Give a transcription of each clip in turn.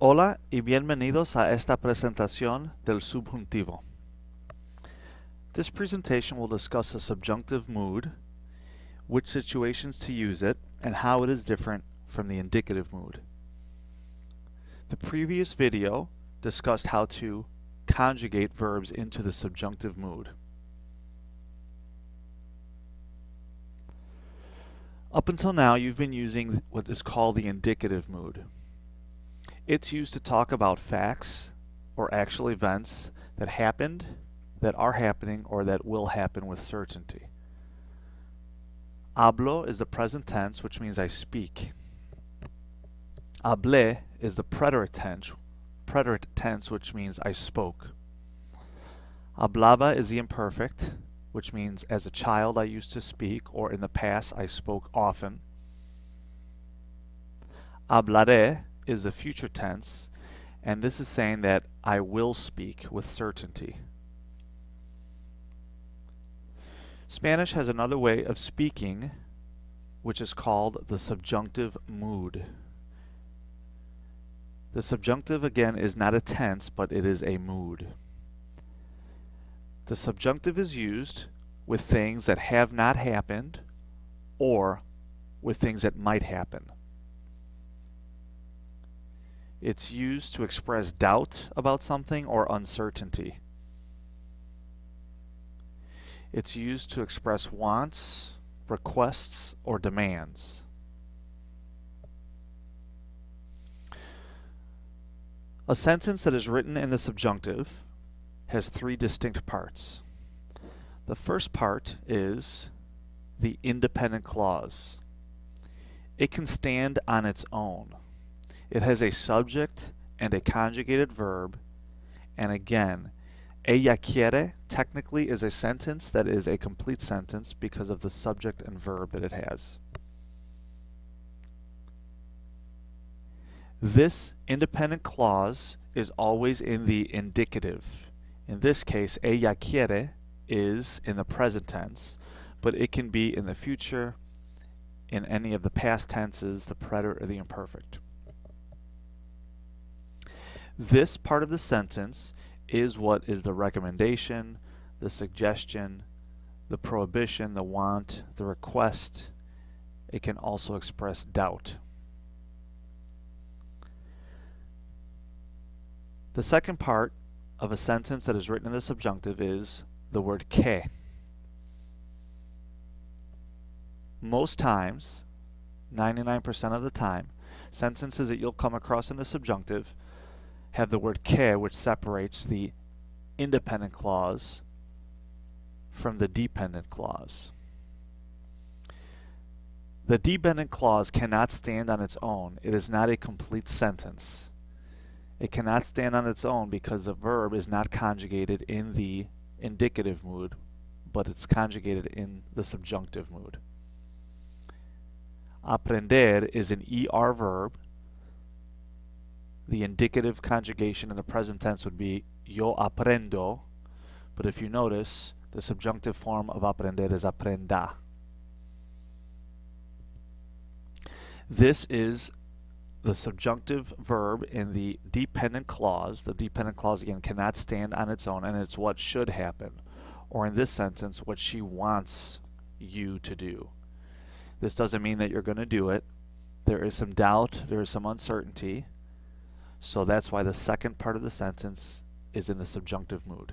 Hola y bienvenidos a esta presentación del subjuntivo. This presentation will discuss the subjunctive mood, which situations to use it, and how it is different from the indicative mood. The previous video discussed how to conjugate verbs into the subjunctive mood. Up until now, you've been using what is called the indicative mood. It's used to talk about facts or actual events that happened, that are happening, or that will happen with certainty. Hablo is the present tense, which means I speak. Hablé is the preterite tense, which means I spoke. Hablaba is the imperfect, which means as a child I used to speak, or in the past I spoke often. Hablaré is the future tense, and this is saying that I will speak with certainty. Spanish has another way of speaking, which is called the subjunctive mood. The subjunctive, again, is not a tense, but it is a mood. The subjunctive is used with things that have not happened or with things that might happen. It's used to express doubt about something or uncertainty. It's used to express wants, requests, or demands. A sentence that is written in the subjunctive has three distinct parts. The first part is the independent clause. It can stand on its own. It has a subject and a conjugated verb, and again, ella quiere technically is a sentence that is a complete sentence because of the subject and verb that it has. This independent clause is always in the indicative. In this case, ella quiere is in the present tense, but it can be in the future, in any of the past tenses, the preterite or the imperfect. This part of the sentence is what is the recommendation, the suggestion, the prohibition, the want, the request. It can also express doubt. The second part of a sentence that is written in the subjunctive is the word que. Most times, 99% of the time, sentences that you'll come across in the subjunctive have the word que, which separates the independent clause from the dependent clause. The dependent clause cannot stand on its own. It is not a complete sentence. It cannot stand on its own because the verb is not conjugated in the indicative mood, but it's conjugated in the subjunctive mood. Aprender is an ER verb. The indicative conjugation in the present tense would be yo aprendo, but if you notice, the subjunctive form of aprender is aprenda. This is the subjunctive verb in the dependent clause. The dependent clause, again, cannot stand on its own, and it's what should happen, or in this sentence, what she wants you to do. This doesn't mean that you're going to do it. There is some doubt, there is some uncertainty, so that's why the second part of the sentence is in the subjunctive mood.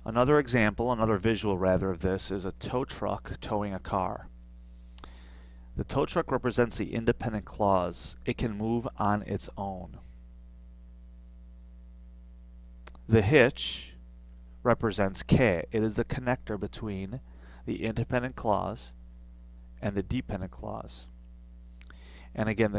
Another example, another visual rather, of this is a tow truck towing a car. The tow truck represents the independent clause. It can move on its own. The hitch represents que. It is the connector between the independent clause and the dependent clause. And again,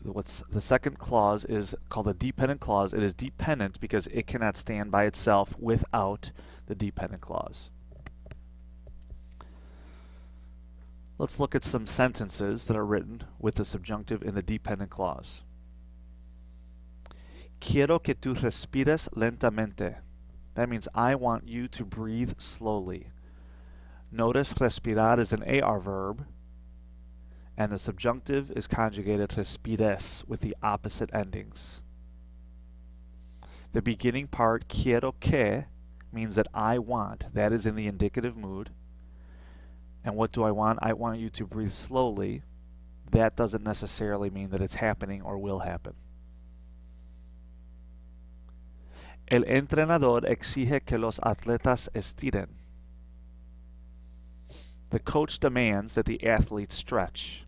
what's the second clause is called a dependent clause. It is dependent because it cannot stand by itself without the dependent clause. Let's look at some sentences that are written with the subjunctive in the dependent clause. Quiero que tú respires lentamente. That means I want you to breathe slowly. Notice respirar is an AR verb, and the subjunctive is conjugated respires with the opposite endings. The beginning part, quiero que, means that I want. That is in the indicative mood. And what do I want? I want you to breathe slowly. That doesn't necessarily mean that it's happening or will happen. El entrenador exige que los atletas estiren. The coach demands that the athletes stretch.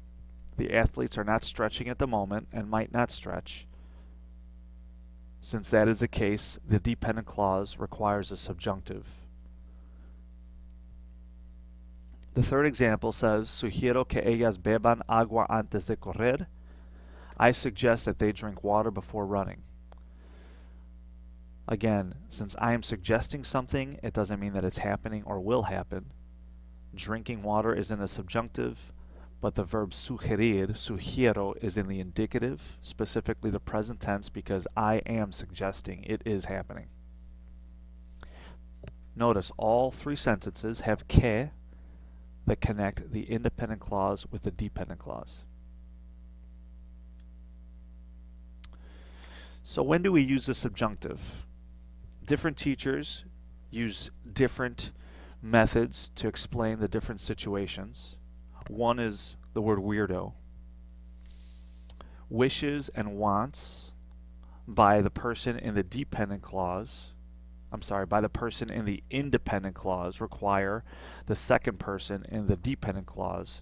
The athletes are not stretching at the moment and might not stretch. Since that is the case, the dependent clause requires a subjunctive. The third example says, Sugiero que ellas beban agua antes de correr. I suggest that they drink water before running. Again, since I am suggesting something, it doesn't mean that it's happening or will happen. Drinking water is in the subjunctive, but the verb sugerir, sugiero, is in the indicative, specifically the present tense, because I am suggesting it is happening. Notice all three sentences have que that connect the independent clause with the dependent clause. So when do we use the subjunctive? Different teachers use different methods to explain the different situations. One is the word weirdo. Wishes and wants by the person in the dependent clause, by the person in the independent clause require the second person in the dependent clause,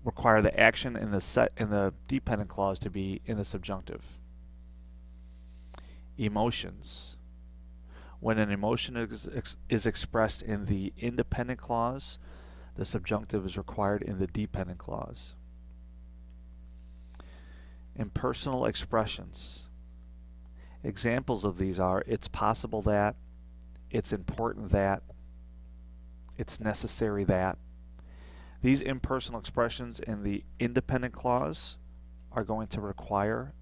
require the action in the dependent clause to be in the subjunctive. Emotions. When an emotion is expressed in the independent clause, the subjunctive is required in the dependent clause. Impersonal expressions. Examples of these are, it's possible that, it's important that, it's necessary that. These impersonal expressions in the independent clause are going to require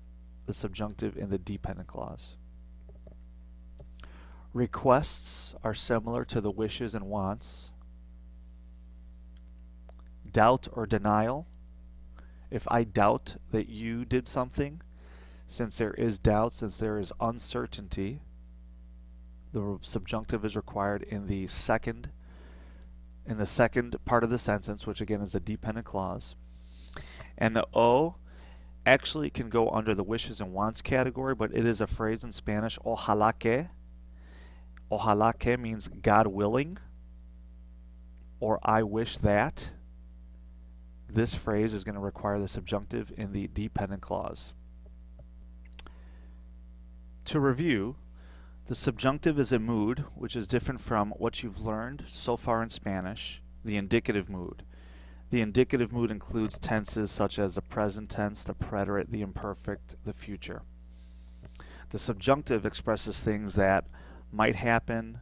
the subjunctive in the dependent clause. Requests are similar to the wishes and wants. Doubt or denial. If I doubt that you did something, since there is doubt, since there is uncertainty, the subjunctive is required in the second part of the sentence, which again is the dependent clause. And the O actually can go under the wishes and wants category, but it is a phrase in Spanish, ojalá que. Ojalá que means God willing, or I wish that. This phrase is going to require the subjunctive in the dependent clause. To review, the subjunctive is a mood which is different from what you've learned so far in Spanish, the indicative mood. The indicative mood includes tenses such as the present tense, the preterite, the imperfect, the future. The subjunctive expresses things that might happen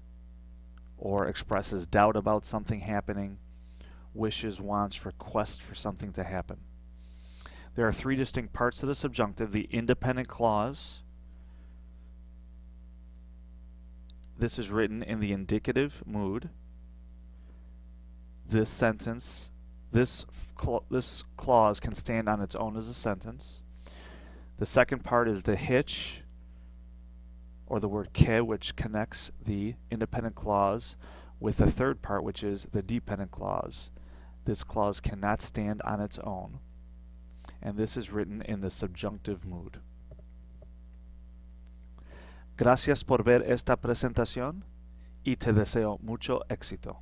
or expresses doubt about something happening, wishes, wants, requests for something to happen. There are three distinct parts to the subjunctive. The independent clause. This is written in the indicative mood. This sentence, this clause can stand on its own as a sentence. The second part is the hitch, or the word que, which connects the independent clause with the third part, which is the dependent clause. This clause cannot stand on its own, and this is written in the subjunctive mood. Gracias por ver esta presentación y te deseo mucho éxito.